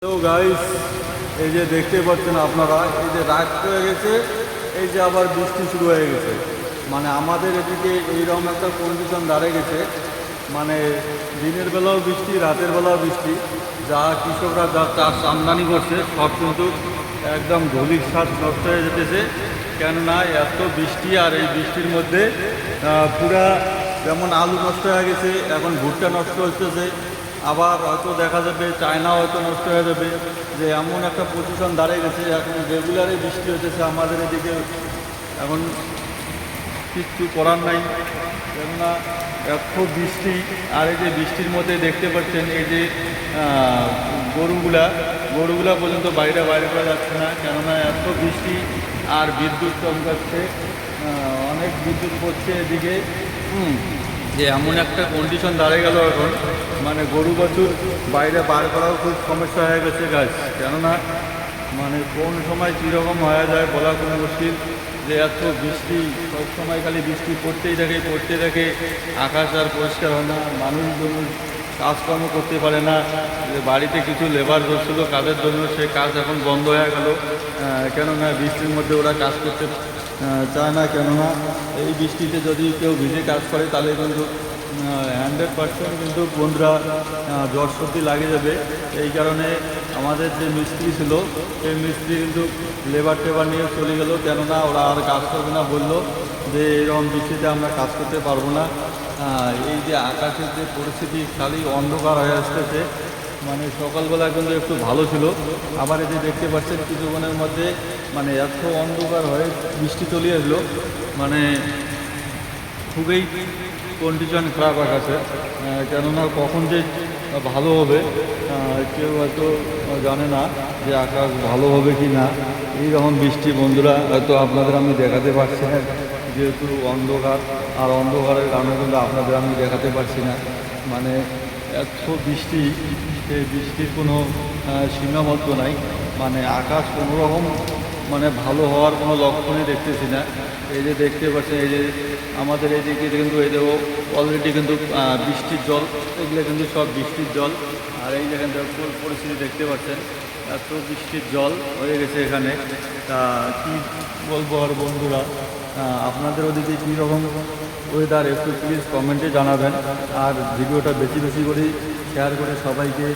তো গাইস, এই যে দেখতে পাচ্ছেন আপনারা, এই যে রাত হয়ে গেছে, এই যে আবার বৃষ্টি শুরু হয়ে গেছে। মানে আমাদের এদিকে এইরকম একটা কন্ডিশন দাঁড়িয়ে গেছে, মানে দিনের বেলাও বৃষ্টি, রাতের বেলাও বৃষ্টি। যা কৃষকরা যা চাষ আমদানি করছে সব কিন্তু একদম ধুলির স্বাদ নষ্ট হয়ে যেতেছে। কেননা এত বৃষ্টি, আর এই বৃষ্টির মধ্যে পুরা যেমন আলু নষ্ট হয়ে গেছে, এখন ভুট্টা নষ্ট হচ্ছে, আবার হয়তো দেখা যাবে চায়না হয়তো নষ্ট হয়ে যাবে। যে এমন একটা পজিশন দাঁড়িয়ে গেছে, এখন রেগুলারই বৃষ্টি হতেছে আমাদের এদিকে। এখন কিচ্ছু করার নাই, কেননা এত বৃষ্টি। আর এই যে বৃষ্টির মধ্যে দেখতে পাচ্ছেন, এই যে গরুগুলা পর্যন্ত বাইরে করা যাচ্ছে না, কেননা এত বৃষ্টি। আর বিদ্যুৎ চমকাচ্ছে, অনেক বিদ্যুৎ পড়ছে এদিকে। যে এমন একটা কন্ডিশন দাঁড়িয়ে গেল এখন, মানে গরু বাছুর বাইরে বার করাও খুব সমস্যা হয়ে গেছে গাছ। কেননা মানে কোন সময় কীরকম হয়ে যায় বলা কোনো মুশকিল। যে এত বৃষ্টি, সব সময় খালি বৃষ্টি পড়তেই থাকে। আকাশ আর পরিষ্কার হয় না, মানুষজন কাজকর্ম করতে পারে না। যে বাড়িতে কিছু লেবার ধরছিল কাজের জন্য, সে কাজ এখন বন্ধ হয়ে গেল। কেননা বৃষ্টির মধ্যে ওরা কাজ করতে চায় না। কেননা এই বৃষ্টিতে যদি কেউ ভিজে কাজ করে তাহলে কিন্তু 100% কিন্তু বন্ধুরা জ্বর সর্দি লাগে যাবে। এই কারণে আমাদের যে মিস্ত্রি ছিল, সেই মিস্ত্রি কিন্তু লেবার টেবার নিয়ে চলে গেল। কেননা ওরা আর কাজ করবে না, বললো যে এরকম বৃষ্টিতে আমরা কাজ করতে পারবো না। এই যে আকাশের যে পরিস্থিতি, খালি অন্ধকার হয়ে আসতেছে। মানে সকালবেলা কিন্তু একটু ভালো ছিল, আবার এই যে দেখতে পাচ্ছেন কিছুক্ষণের মধ্যে মানে এত অন্ধকার হয়ে বৃষ্টি চলে আসলো। মানে খুবই কন্ডিশন খারাপ আকাশে। কেননা কখন যে ভালো হবে কেউ হয়তো জানে না যে আকাশ ভালো হবে কি না। এইরকম বৃষ্টি বন্ধুরা হয়তো আপনাদের আমি দেখাতে পারছি না, যেহেতু অন্ধকার। আর অন্ধকারের কারণে কিন্তু আপনাদের আমি দেখাতে পারছি না। মানে এত বৃষ্টি, সেই বৃষ্টির কোনো সীমাবদ্ধ নাই। মানে আকাশ কোনোরকম মানে ভালো হওয়ার কোনো লক্ষণই দেখতেছি না। এই যে দেখতে পাচ্ছেন, এই যে আমাদের এইদিকে কিন্তু এই যে অলরেডি কিন্তু বৃষ্টির জল, এগুলো কিন্তু সব বৃষ্টির জল। আর এই যেখানে পরিস্থিতি দেখতে পাচ্ছেন, এত বৃষ্টির জল হয়ে গেছে এখানে। তা কী বলবো আর বন্ধুরা, আপনাদের ওদিকে কীরকম ওয়েদার একটু প্লিজ কমেন্টে জানাবেন। আর ভিডিওটা বেশি বেশি করে শেয়ার করে সবাইকে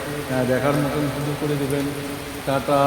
দেখার মতন সুযোগ করে দেবেন। টাটা।